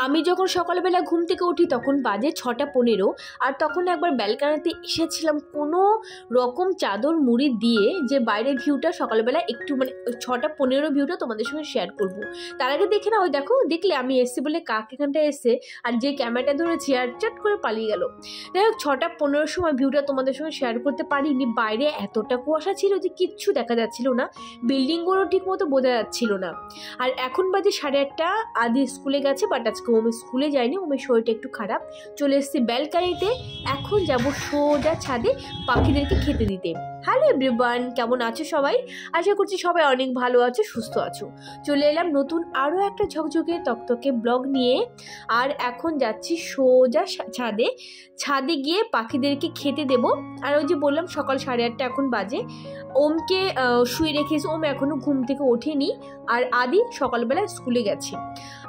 আমি যখন সকালবেলা ঘুম থেকে উঠি তখন বাজে 6:15, আর তখন একবার ব্যালকনিতে এসেছিলাম কোনো রকম চাদর মুড়ি দিয়ে, যে বাইরের ভিউটা সকালবেলা একটু মানে 6:15 ভিউটা তোমাদের সঙ্গে শেয়ার করব। তার আগে দেখে না, ওই দেখো, দেখলে আমি এসছি বলে কাক এখানটায় এসে আর যে ক্যামেরাটা ধরেছি আর চট করে পালিয়ে গেল। যাই হোক, 6:15 সময় ভিউটা তোমাদের সঙ্গে শেয়ার করতে পারিনি। বাইরে এতটা কুয়াশা ছিল যে কিচ্ছু দেখা যাচ্ছিল না, বিল্ডিংগুলো ঠিক মতো বোঝা যাচ্ছিল না। আর এখন বাজে 8:30। আদি স্কুলে গেছে, বাট আজকে ওম স্কুলে যায়নি, ওমের শরীরটা একটু খারাপ। চলে এসেছি ব্যালকনিতে, এখন যাব সোজা ছাদে পাখিদেরকে খেতে দিতে। হ্যালো এভরিওয়ান, কেমন আছো সবাই? আশা করছি সবাই অনেক ভালো আছো, সুস্থ আছো। চলে এলাম নতুন আরও একটা ঝকঝকে তকতকে ব্লগ নিয়ে। আর এখন যাচ্ছি সোজা ছাদে গিয়ে পাখিদেরকে খেতে দেব। আর ওই যে বললাম সকাল 8:30 এখন বাজে। ওমকে শুয়ে রেখেছি, ওম এখনো ঘুম থেকে ওঠেনি। আর আদি সকালবেলা স্কুলে গেছে।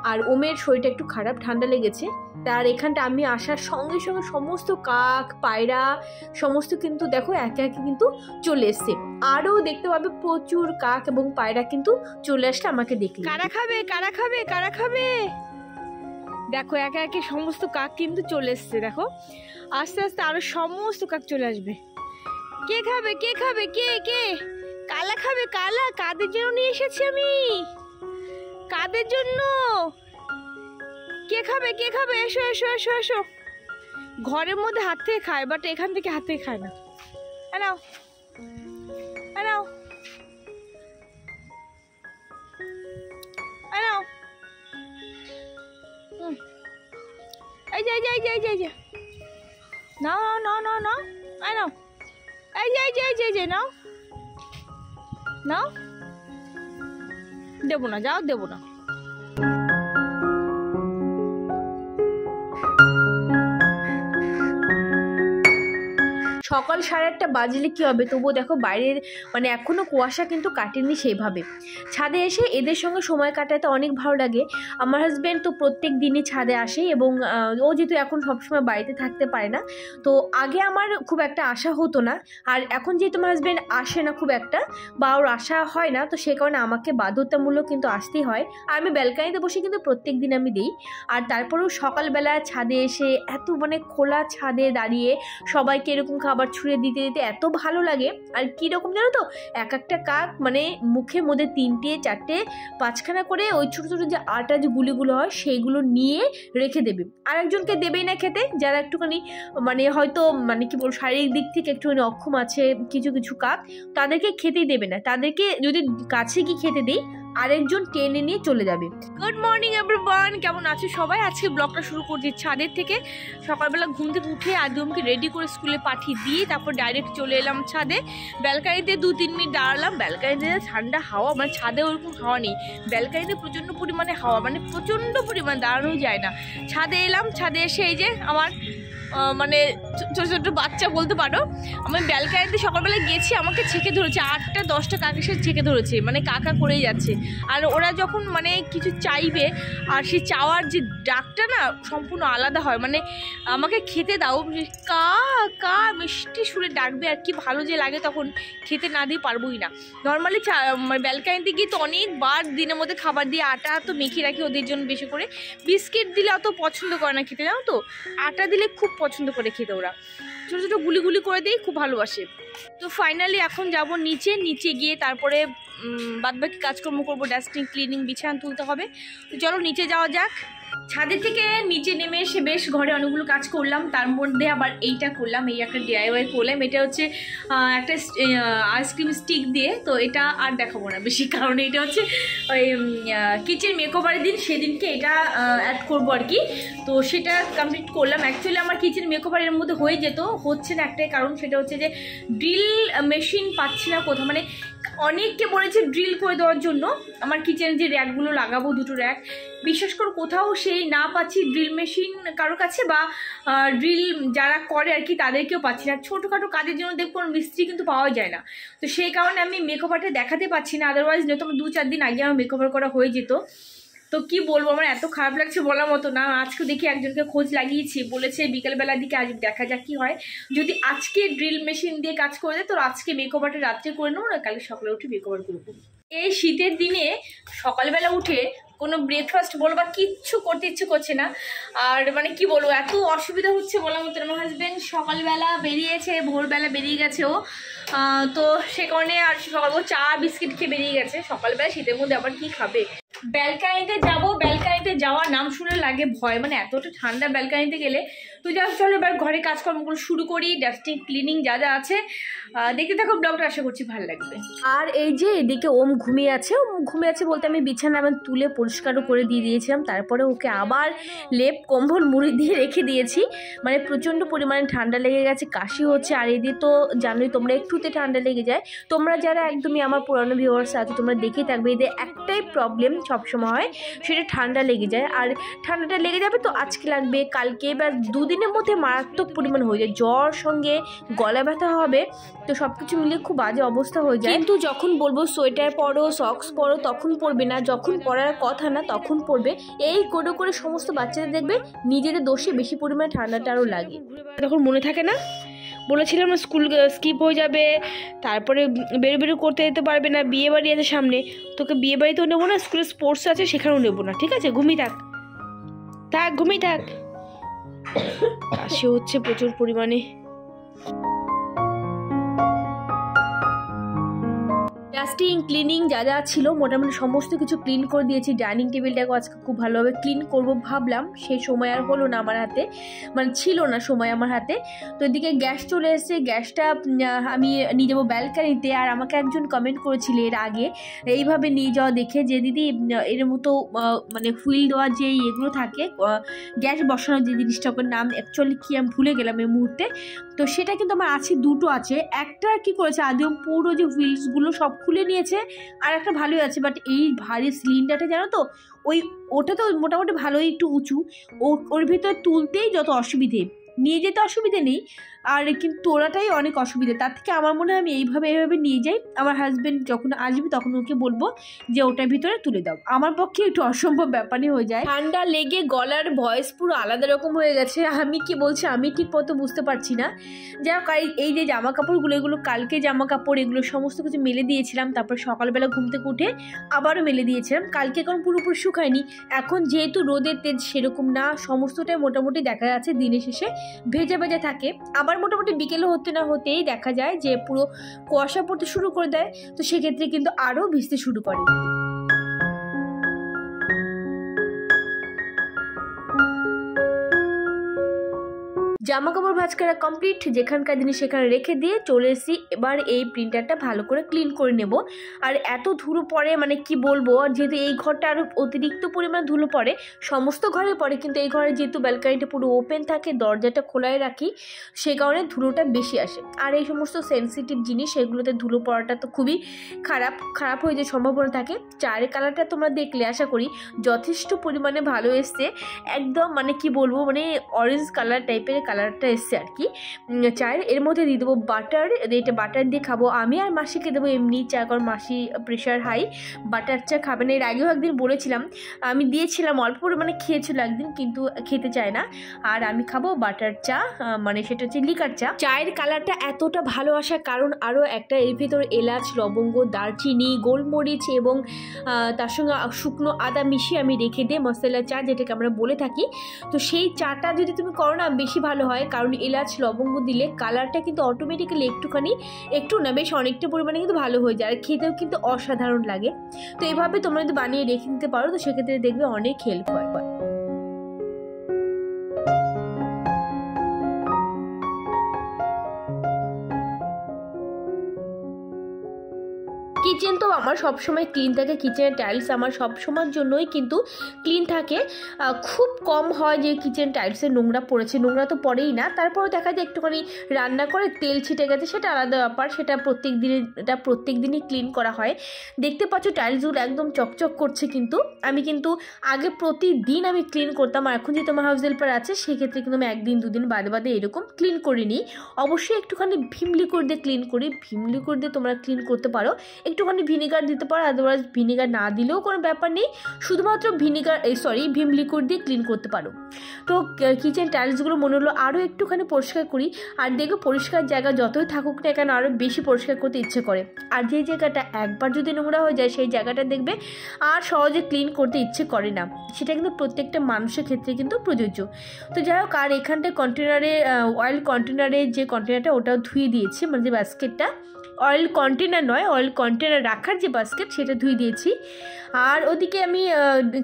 আর ওমের শরীরটা একটু খারাপ, ঠান্ডা লেগেছে। তার এখানটা আমি আসার সঙ্গে সঙ্গে সমস্ত কাক, পায়রা সমস্ত কিন্তু দেখো একে একে কিন্তু চলে এসছে। আরও দেখতে পাবে প্রচুর কাক এবং পায়রা কিন্তু চলে আসলে আমাকে দেখলে। কারা খাবে, কারা খাবে, কারা খাবে? দেখো একে একে সমস্ত কাক কিন্তু চলে এসছে। দেখো আস্তে আস্তে আরো সমস্ত কাক চলে আসবে। কে খাবে, কে খাবে, কে কে? কালা খাবে, কালা। কাদের জন্য নিয়ে এসেছি আমি? কাদের জন্য? কে খাবে, কে খাবে? এসো এসো এসো এসো। ঘরের মধ্যে হাত থেকে খায়, বাট এখান থেকে হাত থেকে খায় না। নাও নাও নাও। এই যে এই যে এই যে এই যে এই যে নাও নাও নাও নাও নাও। এই যে এই যে এই যে এই যে নাও নাও। দেবো না, যাও, দেবো না। সকাল 8:30 বাজলে কি হবে, তবুও দেখো বাইরের মানে এখনো কুয়াশা কিন্তু কাটেনি সেইভাবে। ছাদে এসে এদের সঙ্গে সময় কাটাতে অনেক ভালো লাগে। আমার হাজব্যান্ড তো প্রত্যেক দিনই ছাদে আসে, এবং ও যেহেতু এখন সবসময় বাড়িতে থাকতে পারে না, তো আগে আমার খুব একটা আশা হতো না। আর এখন যেহেতু আমার হাজব্যান্ড আসে না খুব একটা, বা ওর আশা হয় না, তো সে কারণে আমাকে বাধ্যতামূলক কিন্তু আসতেই হয়। আর আমি ব্যালকনিতে বসে কিন্তু প্রত্যেক দিন আমি দিই। আর তারপরেও সকালবেলা ছাদে এসে এত মানে খোলা ছাদে দাঁড়িয়ে সবাইকে এরকম খাবার ছুঁড়ে দিতে দিতে এত ভালো লাগে। আর কীরকম জানো তো, এক একটা কাক মানে মুখের মধ্যে 3টে 4টে 5খানা করে ওই ছোটো ছোটো যে আটা যে গুলিগুলো হয় সেইগুলো নিয়ে রেখে দেবে। আর একজনকে দেবেই না খেতে, যারা একটুখানি মানে হয়তো মানে কি বলবো শারীরিক দিক থেকে একটুখানি অক্ষম আছে কিছু কিছু কাক, তাদেরকে খেতেই দেবে না। তাদেরকে যদি কাছে গিয়ে খেতে দিই, আরেকজন টেনে নিয়ে চলে যাবে। গুড মর্নিং এভরিওয়ান, কেমন আছো সবাই? আজকে ব্লগটা শুরু করছি ছাদের থেকে। সকালবেলা ঘুম থেকে উঠে আদিমকে রেডি করে স্কুলে পাঠিয়ে দিয়ে তারপর ডাইরেক্ট চলে এলাম ছাদে। ব্যালকনিতে 2-3 মিনিট দাঁড়ালাম। ব্যালকনিতে ঠান্ডা হাওয়া, মানে ছাদে ওরকম হাওয়া নেই, ব্যালকনিতে প্রচণ্ড পরিমাণে হাওয়া, মানে প্রচণ্ড পরিমাণ দাঁড়ানোই যায় না। ছাদে এলাম, ছাদে এসে এই যে আমার মানে ছোটো ছোটো বাচ্চা বলতে পারো, আমি ব্যালকনিতে সকালবেলা গেছি, আমাকে ছেঁকে ধরেছে 8টা-10টা কাক এসে ছেঁকে ধরেছে, মানে কাকা করেই যাচ্ছে। আর ওরা যখন মানে কিছু চাইবে, আর সেই চাওয়ার যে ডাকটা না সম্পূর্ণ আলাদা হয়, মানে আমাকে খেতে দাও কা কা মিষ্টি সুরে ডাকবে, আর কি ভালো যে লাগে, তখন খেতে না দিয়ে পারবোই না। নর্মালি ব্যালকনিতে গিয়ে তো অনেকবার দিনের মধ্যে খাবার দিয়ে আটা তো মেখে রাখি ওদের জন্য, বেশি করে বিস্কিট দিলে অত পছন্দ করে না খেতে, জানো তো, আটা দিলে খুব পছন্দ করে খেতে। ওরা ছোটো ছোটো গুলি গুলি করে দিই, খুব ভালোবাসে। তো ফাইনালি এখন যাব নিচে গিয়ে তারপরে বাদবাকি কাজকর্ম করবো, ডাস্টিং, ক্লিনিং, বিছানা তুলতে হবে। তো চলো নিচে যাওয়া যাক। ছাদের থেকে নিচে নেমে এসে বেশ ঘরে অনেকগুলো কাজ করলাম, তার মধ্যে আবার এইটা করলাম, এই একটা DIY করলাম। এটা হচ্ছে একটা আইসক্রিম স্টিক দিয়ে, তো এটা আর দেখাবো না বেশি, কারণ এটা হচ্ছে ওই কিচেন মেকওভারের দিন, সেদিনকে এটা অ্যাড করবো আর কি। তো সেটা কমপ্লিট করলাম। অ্যাকচুয়ালি আমার কিচেন মেকওভারের মধ্যে হয়ে যেত, হচ্ছে না একটাই কারণ, সেটা হচ্ছে যে ড্রিল মেশিন পাচ্ছি না কোথাও। মানে অনেককে বলেছে ড্রিল করে দেওয়ার জন্য আমার কিচেনে যে র্যাকগুলো লাগাবো, 2টো র্যাক, বিশ্বাস করো কোথাও সেই না পাচ্ছি ড্রিল মেশিন কারোর কাছে, বা ড্রিল যারা করে আর কি তাদেরকেও পাচ্ছি না। ছোটোখাটো কাজের জন্য দেখবো মিস্ত্রি কিন্তু পাওয়া যায় না, তো সেই কারণে আমি মেকওভারটা দেখাতে পাচ্ছি না। আদারওয়াইজ নয়তো আমার 2-4 দিন আগে আমার মেকওভার করা হয়ে যেত। তো কি বলবো, আমার এত খারাপ লাগছে বলার মতো না। আজকে দেখি একজনকে খোঁজ লাগিয়েছি, বলেছে বিকেলবেলার দিকে আজ দেখা যাক কি হয়। যদি আজকে ড্রিল মেশিন দিয়ে কাজ করে দেয় তো আজকে মেকওভারটা রাত্রে করে নেবো, না কালকে সকালে উঠে মেকওভার করবো। এই শীতের দিনে সকালবেলা উঠে কোনো ব্রেকফাস্ট বলো বা কিচ্ছু করতে ইচ্ছে করছে না। আর মানে কি বলবো, এত অসুবিধা হচ্ছে বলার মতো। আমার হাজব্যান্ড সকালবেলা বেরিয়েছে, ভোরবেলা বেরিয়ে গেছে ও, তো সে কারণে আর সকাল চা বিস্কিট খেয়ে বেরিয়ে গেছে। সকালবেলা শীতের মধ্যে আবার কি খাবে। ব্যালকানিতে যাবো, ব্যালকানিতে যাওয়ার নাম শুনে লাগে ভয়, মানে এতটা ঠান্ডা ব্যালকানিতে গেলে। তো যা চলো এবার ঘরে কাজকর্মগুলো শুরু করি, ডাস্টিং ক্লিনিং যা যা আছে। দেখতে থাকো ব্লগটা, আশা করছি ভালো লাগবে। আর এই যে এদিকে ওম ঘুমিয়ে আছে, বলতে আমি বিছানা আমার তুলে পরিষ্কারও করে দিয়ে দিয়েছিলাম, তারপরে ওকে আবার লেপ কম্বল মুড়ি দিয়ে রেখে দিয়েছি। মানে প্রচণ্ড পরিমাণে ঠান্ডা লেগে গেছে, কাশি হচ্ছে। আর এদিকে তো জানোই তোমরা, একটুতে ঠান্ডা লেগে যায়। তোমরা যারা একদমই আমার পুরানো ভিউয়ার্স আছে তোমরা দেখেই থাকবে, এদের একটাই প্রবলেম সবসময় হয়, সেটা ঠান্ডা লেগে যায়। আর ঠান্ডাটা লেগে যাবে তো আজকে লাগবে, কালকে বা দুদিনের মধ্যে মারাত্মক পরিমাণ হয়ে যায়। জ্বর সঙ্গে গলা ব্যথা হবে, তো সব কিছু মিলিয়ে খুব বাজে অবস্থা হয়ে যায়। কিন্তু যখন বলবো সোয়েটার পরো, সক্স পরো, তখন পরবে না। যখন পরার কথা না তখন পরবে। এই করে করে সমস্ত বাচ্চাদের দেখবে নিজেদের দোষে বেশি পরিমাণে ঠান্ডাটা আরও লাগে। তখন মনে থাকে না, বলেছিলাম না স্কুল স্কিপ হয়ে যাবে, তারপরে বেরো করতে যেতে পারবে না, বিয়ে বাড়ি আছে সামনে। তোকে বিয়ে বাড়িতেও নেবো না, স্কুলে স্পোর্টস আছে সেখানেও নেবো না, ঠিক আছে? ঘুমিয়ে থাক। কাশি হচ্ছে প্রচুর পরিমাণে। ডাস্টিং ক্লিনিং যা যা ছিল মোটামুটি সমস্ত কিছু ক্লিন করে দিয়েছি। ডাইনিং টেবিলটাকে আজকে খুব ভালোভাবে ক্লিন করব ভাবলাম, সেই সময় আর হলো না আমার হাতে, মানে ছিল না সময় আমার হাতে। তো এদিকে গ্যাস চলে এসেছে, গ্যাসটা আমি নিয়ে যাবো ব্যালকানিতে। আর আমাকে একজন কমেন্ট করেছিল এর আগে এইভাবে নিয়ে যাওয়া দেখে, যে দিদি এর মতো মানে হুইল দেওয়া যে এগুলো থাকে গ্যাস বসানোর যে জিনিসটা, ওর নাম অ্যাকচুয়ালি কি আমি ভুলে গেলাম এই মুহূর্তে। তো সেটা কিন্তু আমার আছে, দুটো আছে। একটা কি করেছে আদৌ পুরো যে হুইলসগুলো সব খুলে নিয়েছে, আর একটা ভালোই আছে। বাট এই ভারী সিলিন্ডারটা জানো তো, ওটা তো মোটামুটি ভালোই একটু উঁচু, ওর ভিতরে তুলতেই যত অসুবিধে, নিয়ে যেতে অসুবিধে নেই, আর কিন্তু তোলাটাই অনেক অসুবিধে। তার থেকে আমার মনে হয় আমি এইভাবে নিয়ে যাই। আমার হাজব্যান্ড যখন আসবে তখন ওকে বলবো যে ওটার ভিতরে তুলে দাও। আমার পক্ষে একটু অসম্ভব ব্যাপারই হয়ে যায়। ঠান্ডা লেগে গলার ভয়েস পুরো আলাদা রকম হয়ে গেছে। আমি কি বলছি আমি ঠিক মতো বুঝতে পারছি না। যাই হোক, এই যে জামা কাপড়গুলো, এগুলো কালকে জামা কাপড়, এগুলো সমস্ত কিছু মেলে দিয়েছিলাম। তারপর সকালবেলা ঘুম থেকে উঠে আবারও মেলে দিয়েছিলাম। কালকে এখন পুরোপুরি শুকায়নি, এখন যেহেতু রোদের তেজ সেরকম না, সমস্তটাই মোটামুটি দেখা যাচ্ছে দিনের শেষে ভেজা ভেজা থাকে। আবার মোটামুটি বিকেলে হতে না হতেই দেখা যায় যে পুরো কুয়াশা পড়তে শুরু করে দেয়, তো সেক্ষেত্রে কিন্তু আরও ভিজতে শুরু করে। জামা কাপড় ভাঁজ করা কমপ্লিট, যেখানকার জিনিস সেখানে রেখে দিয়ে চলে এসেছি। এবার এই প্রিন্টারটা ভালো করে ক্লিন করে নেব। আর এত ধুলো পড়ে, মানে কি বলবো, যেহেতু এই ঘরটা আরও অতিরিক্ত পরিমাণ ধুলো পড়ে, সমস্ত ঘরে পড়ে, কিন্তু এই ঘরে যেহেতু ব্যালকানিটা পুরো ওপেন থাকে, দরজাটা খোলাই রাখি, সে কারণে ধুলোটা বেশি আসে। আর এই সমস্ত সেন্সিটিভ জিনিস, সেগুলোতে ধুলো পড়াটা তো খুবই খারাপ হয়ে যাওয়ার সম্ভাবনা থাকে। চায়ের কালারটা তোমরা দেখলে আশা করি যথেষ্ট পরিমাণে ভালো এসছে, একদম মানে কি বলবো, মানে অরেঞ্জ কালার টাইপের কালারটা এসছে আর কি চায়ের। এর মধ্যে দিয়ে দেবো বাটার, এটা বাটার দিয়ে খাবো আমি, আর মাসিকে দেবো এমনি চা, কারণ মাসি প্রেশার হাই, বাটার চা খাবে না। এর আগেও একদিন বলেছিলাম, আমি দিয়েছিলাম অল্প পরিমাণে, খেয়েছিল একদিন, কিন্তু খেতে চায় না। আর আমি খাবো বাটার চা, মানে সেটা হচ্ছে লিকার চা। চায়ের কালারটা এতটা ভালো আসার কারণ আরও একটা, এর ভিতরে এলাচ, লবঙ্গ, দারচিনি, গোলমরিচ এবং তার সঙ্গে শুকনো আদা মিশিয়ে আমি রেখে দিই, মশলা চা যেটাকে আমরা বলে থাকি। তো সেই চাটা যদি তুমি করো না বেশি ভালো হয়, কারণ এলাচ লবঙ্গ দিলে কালারটা কিন্তু অটোমেটিক্যালি একটু না বেশ অনেকটা পরিমাণে কিন্তু ভালো হয়ে যায়, আর খেতেও কিন্তু অসাধারণ লাগে। তো এইভাবে তোমরা যদি বানিয়ে রেখে দিতে পারো, তো সেক্ষেত্রে দেখবে অনেক হেল্প হয়। কিচেন তো আমার সবসময় ক্লিন থাকে, কিচেনের টাইলস আমার সবসময়ের জন্যই কিন্তু ক্লিন থাকে। খুব কম হয় যে কিচেন টাইলসে নোংরা পড়েছে, নোংরা তো পড়েই না, তারপরেও দেখা যায় একটুখানি রান্না করে তেল ছিটে গেছে, সেটা আলাদা ব্যাপার, সেটা প্রত্যেক দিনই ক্লিন করা হয়। দেখতে পাচ্ছ টাইলসগুলো একদম চকচক করছে, কিন্তু আমি কিন্তু আগে প্রতিদিন আমি ক্লিন করতাম, আর এখন যেহেতু আমার হাউস হেল্পার আছে সেক্ষেত্রে কিন্তু আমি একদিন দুদিন বাদে এরকম ক্লিন করিনি। অবশ্যই একটুখানি ভিম লিকুইড দিয়ে ক্লিন করি, ভিম লিকুইড দিয়ে তোমরা ক্লিন করতে পারো, একটু একটুখানি ভিনিগার দিতে পারো, আদারওয়াইজ ভিনিগার না দিলেও কোনো ব্যাপার নেই, শুধুমাত্র ভিম লিকুইড দিয়ে ক্লিন করতে পারো। তো কিচেন টাইলসগুলো মনে হলো আরও একটুখানি পরিষ্কার করি, আর দেখো পরিষ্কার জায়গা যতই থাকুক না কেন আরও বেশি পরিষ্কার করতে ইচ্ছে করে। আর যে জায়গাটা একবার যদি নোংরা হয়ে যায় সেই জায়গাটা দেখবে আর সহজে ক্লিন করতে ইচ্ছে করে না, সেটা কিন্তু প্রত্যেকটা মানুষের ক্ষেত্রে কিন্তু প্রযোজ্য। তো যাই হোক, আর এখানটায় অয়েল কন্টেনারে যে কন্টেনারটা ওটাও ধুয়ে দিয়েছি, মানে যে বাস্কেটটা, অয়েল কন্টেনার রাখার যে বাস্কেট সেটা ধুয়ে দিয়েছি। আর ওদিকে আমি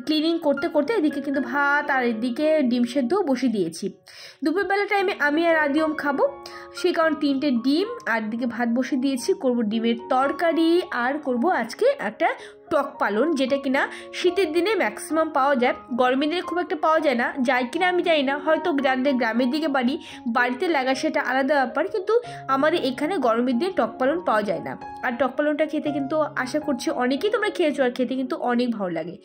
ক্লিনিং করতে করতে এদিকে কিন্তু ভাত আর এদিকে ডিম সেদ্ধও বসিয়ে দিয়েছি। দুপুরবেলা টাইমে আমি আর আদিওম খাবো, সেই কারণে 3টে ডিম আর দিকে ভাত বসিয়ে দিয়েছি। করব ডিমের তরকারি আর করব আজকে একটা টক পালন, যেটা কিনা শীতের দিনে ম্যাক্সিমাম পাওয়া যায়, গরমের দিনে খুব একটা পাওয়া যায় না, যায় কিনা আমি জানি না, হয়তো যাদের গ্রামের দিকে বাড়িতে লাগা সেটা আলাদা ব্যাপার, কিন্তু আমাদের এখানে গরমের দিনে টক পালন পাওয়া যায় না। আর টক পালনটা খেতে কিন্তু আশা করছি অনেকেই তোমরা খেয়েছো, আর খেতে কিন্তু অনেক ভালো লাগে।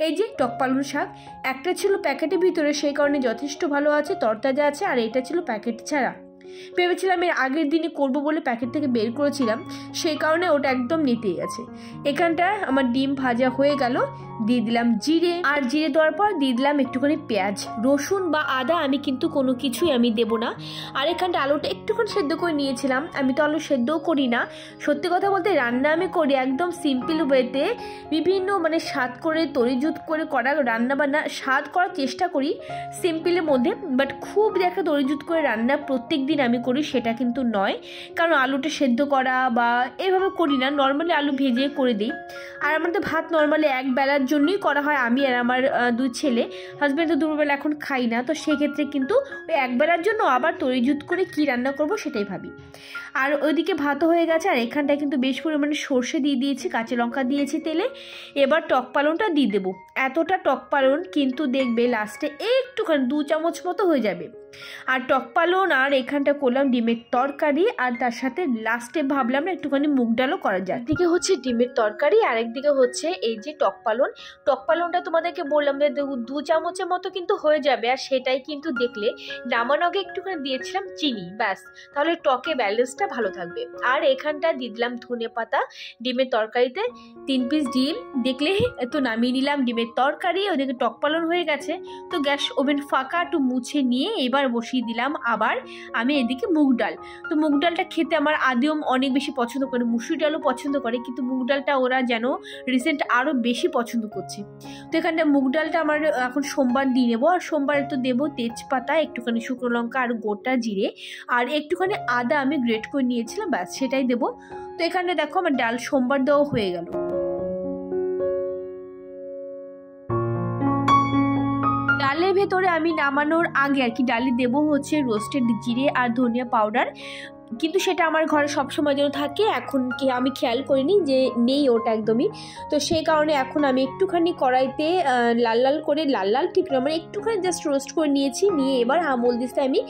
এই যে টক পালন শাক, একটা ছিল প্যাকেটের ভিতরে, সেই কারণে যথেষ্ট ভালো আছে, তরতাজা আছে, আর এটা ছিল প্যাকেট ছাড়া। ভেবেছিলাম এর আগের দিনই করবো বলে প্যাকেট থেকে বের করেছিলাম, সেই কারণে ওটা একদম নেতিয়ে গেছে। এখানটায় আমার ডিম ভাজা হয়ে গেল, দিয়ে দিলাম জিরে, আর জিরে দেওয়ার পর দিয়ে দিলাম একটুখানি পেঁয়াজ। রসুন বা আদা আমি কিন্তু কোনো কিছুই আমি দেবো না। আর এখানটা আলুটা একটুখানি সেদ্ধ করে নিয়েছিলাম, আমি তো আলু সেদ্ধও করি না, সত্যি কথা বলতে রান্না আমি করি একদম সিম্পল ওয়েতে, বিভিন্ন মানে স্বাদ করে তরিজুত করে করা রান্নাবান্না স্বাদ করার চেষ্টা করি সিম্পলের মধ্যে, বাট খুব দেখা তরিজুত করে রান্না প্রত্যেক দিন আমি করি সেটা কিন্তু নয়, কারণ আলুটা সেদ্ধ করা বা এভাবে করি না, নর্মালি আলু ভেজে করে দিই। আর আমাদের ভাত নর্মালি এক বেলার জন্যই করা হয়, আমি আর আমার 2 ছেলে, হাজব্যান্ড তো দুপুরবেলা এখন খাই না, তো সেক্ষেত্রে কিন্তু ওই এক বেলার জন্য আবার তরিজুত করে কি রান্না করব সেটাই ভাবি। আর ওইদিকে ভাতও হয়ে গেছে, আর এখানটায় কিন্তু বেশ পরিমাণে সর্ষে দিয়ে দিয়েছি, কাঁচা লঙ্কা দিয়েছি তেলে। এবার টক পালনটা দিয়ে দেবো, এতটা টক পালন কিন্তু দেখবে লাস্টে একটুখানি 2 চামচ মতো হয়ে যাবে। আর টক পালন আর এখানটা করলাম ডিমের তরকারি, আর তার সাথে লাস্টে ভাবলাম না একটুখানি মুগ ডালও করা যায়। একদিকে হচ্ছে ডিমের তরকারি আর একদিকে হচ্ছে এই যে টক পালনটা তোমাদেরকে বললাম যে 2 চামচের মতো কিন্তু হয়ে যাবে, আর সেটাই কিন্তু দেখলে নামানোর আগে একটুখানি দিয়েছিলাম চিনি, ব্যাস, তাহলে টকে ব্যালেন্সটা ভালো থাকবে। আর এখানটা দিয়ে দিলাম ধনে পাতা ডিমের তরকারিতে, 3 পিস ডিম, দেখলে তো নামিয়ে নিলাম ডিমের তরকারি, ওদিকে টক পালন হয়ে গেছে। তো গ্যাস ওভেন ফাঁকা একটু মুছে নিয়ে এবার বসিয়ে দিলাম আবার আমি এদিকে মুগ ডাল। তো মুগ ডালটা খেতে আমার আদিওম অনেক বেশি পছন্দ করে, মুসুর ডালও পছন্দ করে, কিন্তু মুগ ডালটা ওরা যেন রিসেন্ট আরও বেশি পছন্দ করছে। তো এখানটা মুগ ডালটা আমার এখন সোমবার দিয়ে নেবো, আর সোমবারে তো দেবো তেজপাতা, একটুখানি শুকনো লঙ্কা আর গোটা জিরে, আর একটুখানি আদা আমি গ্রেট করে নিয়েছিলাম, ব্যাস সেটাই দেবো। তো এখানটা দেখো আমার ডাল সোমবার দেওয়া হয়ে গেল। ডালের ভেতরে আমি নামানোর আগে আর কি ডালে দেবো হচ্ছে রোস্টেড জিরে আর ধনিয়া পাউডার, কিন্তু সেটা আমার ঘরে সবসময় যেন থাকে, এখন কি আমি খেয়াল করিনি যে নেই ওটা একদমই, তো সেই কারণে এখন আমি একটুখানি কড়াইতে লাল ঠিক না, মানে একটুখানি জাস্ট রোস্ট করে নিয়েছি, নিয়ে এবার হামল দিস্তা আমি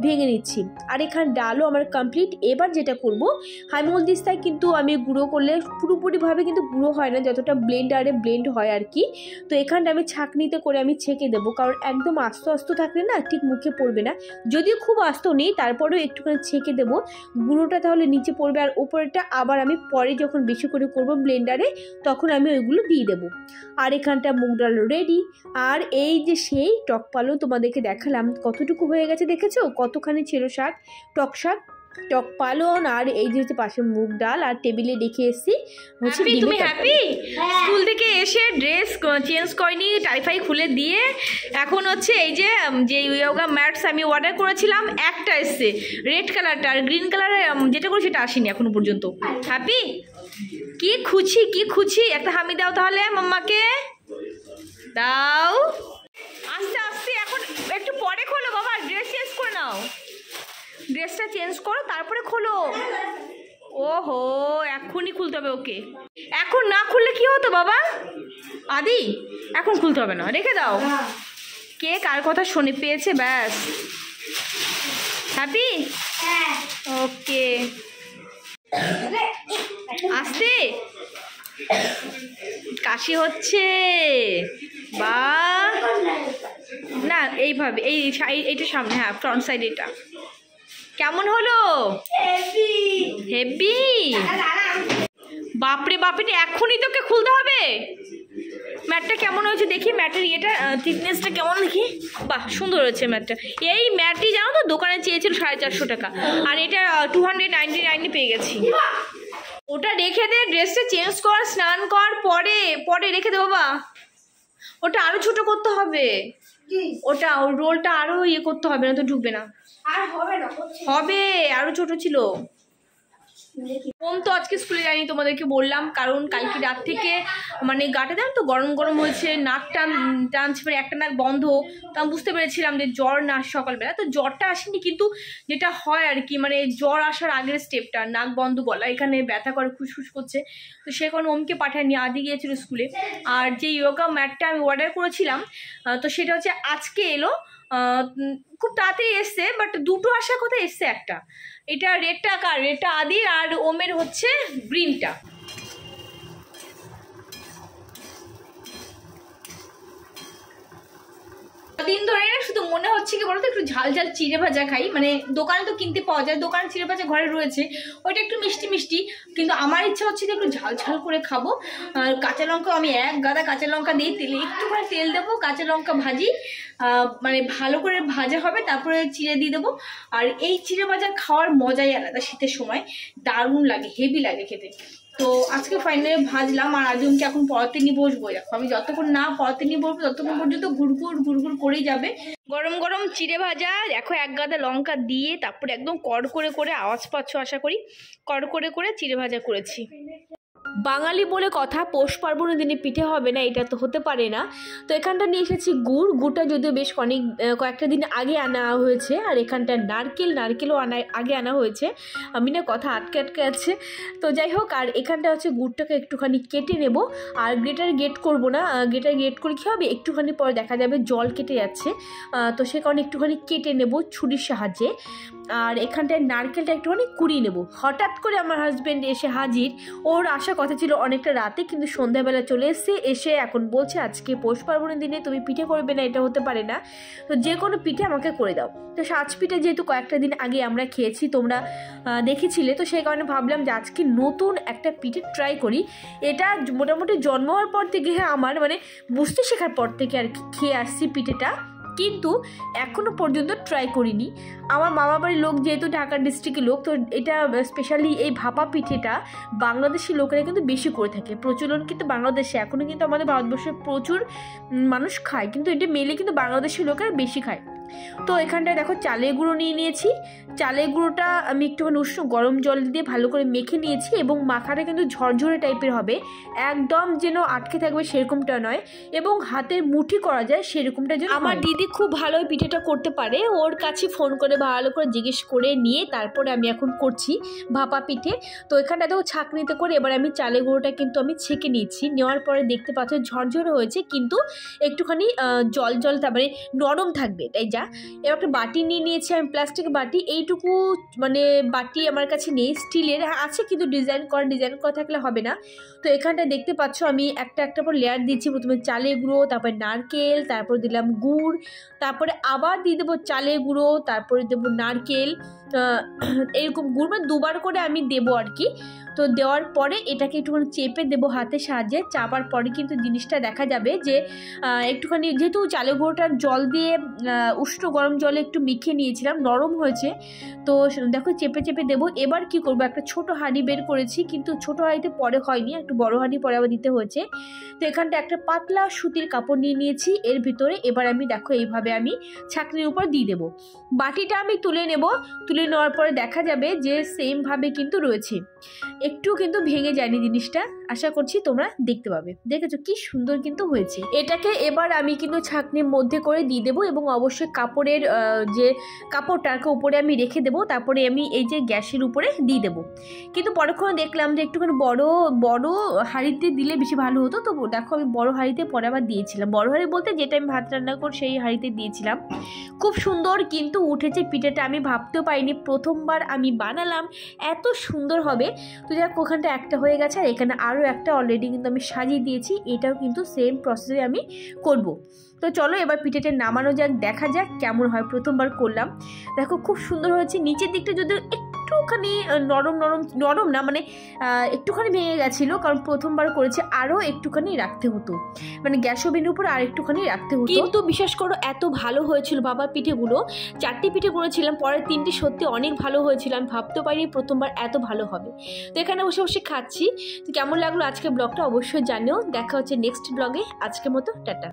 ভেঙে নিচ্ছি। আর এখানে ডালও আমার কমপ্লিট। এবার যেটা করব, হামল দিস্তায় কিন্তু আমি গুঁড়ো করলে পুরোপুরিভাবে কিন্তু গুঁড়ো হয় না, যতটা ব্লেন্ডারে ব্লেন্ড হয় আর কি। তো এখানটা আমি ছাঁকনিতে করে আমি ছেঁকে দেবো, কারণ একদম আস্ত থাকলে না ঠিক মুখে পড়বে না, যদিও খুব আস্ত নেই তারপরেও একটুখানি ছেঁকে দেবো, গুঁড়োটা তাহলে নিচে পড়বে, আর উপরেটা আবার আমি পরে যখন বেশি করে করব ব্লেন্ডারে তখন আমি ওইগুলো দিয়ে দেবো। আর এখানটা মুগ ডাল রেডি। আর এই যে সেই টক পালন তোমাদেরকে দেখালাম কতটুকু হয়ে গেছে, দেখেছো কতখানি ছিল শাক, টক পালন, আর এই যে হচ্ছে পাশে মুগ ডাল, আর টেবিলে রেখে এসেছি হচ্ছে ডিমের তরকারি। তুমি হ্যাপি? স্কুল থেকে এসে ড্রেস চেঞ্জ করিনি, টাইফাই খুলে দিয়ে এখন হচ্ছে এই যে ইয়োগা ম্যাটস আমি অর্ডার করেছিলাম, একটা এসছে রেড কালারটা, আর গ্রিন কালারের যেটা করে সেটা আসেনি এখনো পর্যন্ত। হ্যাপি? কি খুশি, একটা হামি দাও তাহলে মাম্মাকে দাও। আস্তে এখন একটু পরে খোলো বাবা, ড্রেস চেঞ্জ করে নাও, ড্রেসটা চেঞ্জ করো তারপরে খোলো। ওহো, এখনই খুলতে হবে ওকে, এখন না খুললে কি হতো বাবা? আদি এখন খুলতে হবে না, রেখে দাও, কে কার কথা শুনে পেয়েছে, ব্যাস। হ্যাপি? ওকে, আস্তে, কাশি হচ্ছে বা না, এইভাবে এইটা সামনে, হ্যাঁ ফ্রন্ট সাইড, এটা কেমন হলো? হেভি। বাপরে বাপরে, এখনই তোকে খুলতে হবে। ম্যাটটা কেমন হয়েছে দেখি, ম্যাটের ইয়েটা থিকনেসটা কেমন দেখি। বাহ, সুন্দর হয়েছে ম্যাটটা। এই ম্যাটটি জানো তো দোকানে চেয়েছিল 450 টাকা, আর এটা 299 পেয়ে গেছি। ওটা রেখে দে, ড্রেসটা চেঞ্জ কর, স্নান কর, পরে পরে রেখে দে বাবা। ওটা আরো ছোট করতে হবে, ওটা রোলটা আরো ইয়ে করতে হবে, না তো ঢুকবে না। আর হবে না, হবে, আরো ছোট ছিল। ওম তো আজকে স্কুলে যাইনি, তোমাদেরকে বললাম, কারণ কালকে রাত থেকে মানে গাটা দেন তো গরম গরম হয়েছে, নাক টানছে, মানে একটা নাক বন্ধ। তো আমি বুঝতে পেরেছিলাম যে জ্বর না সকালবেলা, তো জ্বরটা আসেনি, কিন্তু যেটা হয় আর কি, মানে জ্বর আসার আগের স্টেপটা নাক বন্ধ, গলা এখানে ব্যথা করে, খুশখুশ করছে। তো সে কারণে ওমকে পাঠায়নি, আদি গিয়েছিল স্কুলে। আর যে ইয়োগা ম্যাটটা আমি অর্ডার করেছিলাম, তো সেটা হচ্ছে আজকে এলো, খুব তাড়াতাড়ি এসছে, বাট দুটো আসার কথা, এসছে একটা। এটা রেডটা কার, রেডটা আদির, আর ওমের হচ্ছে গ্রিনটা। দিন ধরে না শুধু মনে হচ্ছে কি বলতো, একটু ঝাল ঝাল চিড়ে ভাজা খাই। মানে দোকানে তো কিনতে পাওয়া যায়, দোকানে চিড়ে ভাজা ঘরে রয়েছে, ওইটা একটু মিষ্টি মিষ্টি, কিন্তু আমার ইচ্ছা হচ্ছে যে একটু ঝাল ঝাল করে খাবো। কাঁচা লঙ্কা আমি এক গাদা কাঁচা লঙ্কা দিই, তেলে একটু করে তেল দেবো, কাঁচা লঙ্কা ভাজি, মানে ভালো করে ভাজা হবে, তারপরে চিড়ে দিয়ে দেবো। আর এই চিড়ে ভাজা খাওয়ার মজাই আলাদা, শীতের সময় দারুণ লাগে, হেভি লাগে খেতে। তো আজকে ফাইনালি ভাজলাম, আর আজকে এখন পড়াতে নিয়ে বসবো। দেখো আমি যতক্ষণ না পড়াতে নিয়ে বসবো ততক্ষণ পর্যন্ত ঘুরঘুর ঘুরঘুর করেই যাবে। গরম গরম চিড়ে ভাজা, দেখো এক গাদা লঙ্কা দিয়ে, তারপরে একদম কড় করে করে, আওয়াজ পাচ্ছ আশা করি, কড় করে করে চিড়ে ভাজা করেছি। বাঙালি বলে কথা, পৌষ পার্বণের দিনে পিঠে হবে না, এটা তো হতে পারে না। তো এখানটা নিয়ে এসেছি গুড়টা, যদিও বেশ কয়েকটা দিন আগে আনা হয়েছে। আর এখানটা নারকেলও আগে আনা হয়েছে, আমি না কথা আটকে আছে। তো যাই হোক, আর এখানটা হচ্ছে গুড়টাকে একটুখানি কেটে নেব, আর গ্রেট করব না, গ্রেট করে কী হবে, একটুখানি পরে দেখা যাবে জল কেটে যাচ্ছে, তো সে কারণে একটুখানি কেটে নেব ছুরির সাহায্যে। আর এখানটায় নারকেলটা একটুখানি কুড়িয়ে নেব। হঠাৎ করে আমার হাজব্যান্ড এসে হাজির, ওর আসার কথা ছিল অনেকটা রাতে, কিন্তু সন্ধ্যাবেলা চলে এসে এখন বলছে আজকে পৌষ পার্বণের দিনে তুমি পিঠে করবে না, এটা হতে পারে না, তো যে কোনো পিঠে আমাকে করে দাও। তো সাজ পিঠে যেহেতু কয়েকটা দিন আগে আমরা খেয়েছি, তোমরা দেখেছিলে, তো সেই কারণে ভাবলাম যে আজকে নতুন একটা পিঠে ট্রাই করি। এটা মোটামুটি জন্ম হওয়ার পর থেকে, আমার মানে বুঝতে শেখার পর থেকে আর কি খেয়ে আসছি পিঠেটা, কিন্তু এখনও পর্যন্ত ট্রাই করিনি। আমার মামা বাড়ির লোক যেহেতু ঢাকা ডিস্ট্রিক্টের লোক, তো এটা স্পেশালি এই ভাপা পিঠেটা বাংলাদেশি লোকেরা কিন্তু বেশি করে থাকে, প্রচলন কিন্তু বাংলাদেশে এখনও কিন্তু আমাদের ভারতবর্ষে প্রচুর মানুষ খায়, কিন্তু এটা মেলে কিন্তু বাংলাদেশি লোকেরা বেশি খায়। তো এখানটায় দেখো চালের গুঁড়ো নিয়ে নিয়েছি, চালের গুঁড়োটা আমি একটুখানি উষ্ণ গরম জল দিয়ে ভালো করে মেখে নিয়েছি, এবং মাখাটা কিন্তু ঝরঝরে টাইপের হবে, একদম যেন আটকে থাকবে সেরকমটা নয়, এবং হাতের মুঠি করা যায় সেরকমটা যেন। আমার দিদি খুব ভালো পিঠেটা করতে পারে, ওর কাছে ফোন করে ভালো করে জিজ্ঞেস করে নিয়ে তারপরে আমি এখন করছি ভাপা পিঠে। তো এখানটা দেখো ছাঁকনিতে করে এবার আমি চালের গুঁড়োটা কিন্তু আমি ছেঁকে নিয়েছি, নেওয়ার পরে দেখতে পাচ্ছ ঝরঝরে হয়েছে, কিন্তু একটুখানি জল তারপরে নরম থাকবে, তাই যা। এবার একটা বাটি নিয়ে নিয়েছি আমি, প্লাস্টিক বাটি, এইটুকু মানে বাটি আমার কাছে নেই, স্টিলের আছে, কিন্তু ডিজাইন করা থাকলে হবে না। তো এখানটা দেখতে পাচ্ছ আমি একটা পর লেয়ার দিচ্ছি, প্রথমে চালের গুঁড়ো, তারপরে নারকেল, তারপর দিলাম গুড়, তারপরে আবার দিয়ে দেবো চালের গুঁড়ো, তারপরে দেবো নারকেল, এরকম গুড়, মানে দুবার করে আমি দেবো আর কি। তো দেওয়ার পরে এটাকে একটুখানি চেপে দেবো হাতের সাহায্যে, চাপার পরে কিন্তু জিনিসটা দেখা যাবে যে একটুখানি, যেহেতু চালের গুঁড়োটা জল দিয়ে উষ্ণ গরম জলে একটু মিখিয়ে নিয়েছিলাম, নরম হয়েছে, তো দেখো চেপে দেবো। এবার কি করবো, একটা ছোট হাঁড়ি বের করেছি, কিন্তু ছোট হাঁড়িতে পরে হয়নি, একটু বড় হাঁড়ি পরে আবার দিতে হয়েছে। তো এখানটা একটা পাতলা সুতির কাপড় নিয়ে নিয়েছি, এর ভিতরে এবার আমি দেখো এইভাবে আমি ছাঁকনির উপর দিয়ে দেবো। বাটিটা আমি তুলে নেওয়ার পরে দেখা যাবে যে সেমভাবে কিন্তু রয়েছে, একটু কিন্তু ভেঙে যায়নি জিনিসটা, আশা করছি তোমরা দেখতে পাবে। দেখেছো কি সুন্দর কিন্তু হয়েছে। এটাকে এবার আমি কিন্তু ছাঁকনির মধ্যে করে দিয়ে দেবো, এবং অবশ্যই কাপড়ের যে কাপড়টাকে উপরে আমি রেখে দেবো, তারপরে আমি এই যে গ্যাসের উপরে দিয়ে দেবো। কিন্তু পরক্ষণে দেখলাম যে একটুখানি বড় হাঁড়িতে দিলে বেশি ভালো হতো, তো দেখো আমি বড় হাঁড়িতে পরে আবার দিয়েছিলাম, বড় হাঁড়ি বলতে যেটা আমি ভাত রান্না করি সেই হাঁড়িতে দিয়েছিলাম। খুব সুন্দর কিন্তু উঠেছে পিঠেটা, আমি ভাবতেও পারিনি, প্রথমবার আমি বানালাম এত সুন্দর হবে। তো যাক ওখানটা একটা হয়ে গেছে, আর এখানে আরও একটা অলরেডি কিন্তু আমি সাজিয়ে দিয়েছি, এটাও কিন্তু সেম প্রসেসে আমি করব। তো চলো এবার পিঠেটা নামানো যাক, দেখা যাক কেমন হয়, প্রথমবার করলাম। দেখো খুব সুন্দর হয়েছে, নিচের দিকটা যদি একটু একটুখানি নরম নরম নরম না, মানে একটুখানি ভেঙে গেছিলো, কারণ প্রথমবার করেছে, আরও একটুখানি রাখতে হতো, মানে গ্যাস ওভেনের উপর আর একটুখানি রাখতে হতো। কিন্তু বিশ্বাস করো এত ভালো হয়েছিল বাবার পিঠেগুলো, 4টি পিঠে করেছিলাম, পরের 3টি সত্যি অনেক ভালো হয়েছিল, আমি ভাবতে পারিনি প্রথমবার এত ভালো হবে। তো এখানে বসে বসে খাচ্ছি। তো কেমন লাগলো আজকে ব্লগটা অবশ্যই জানিও। দেখা হচ্ছে নেক্সট ব্লগে, আজকের মতো টাটা।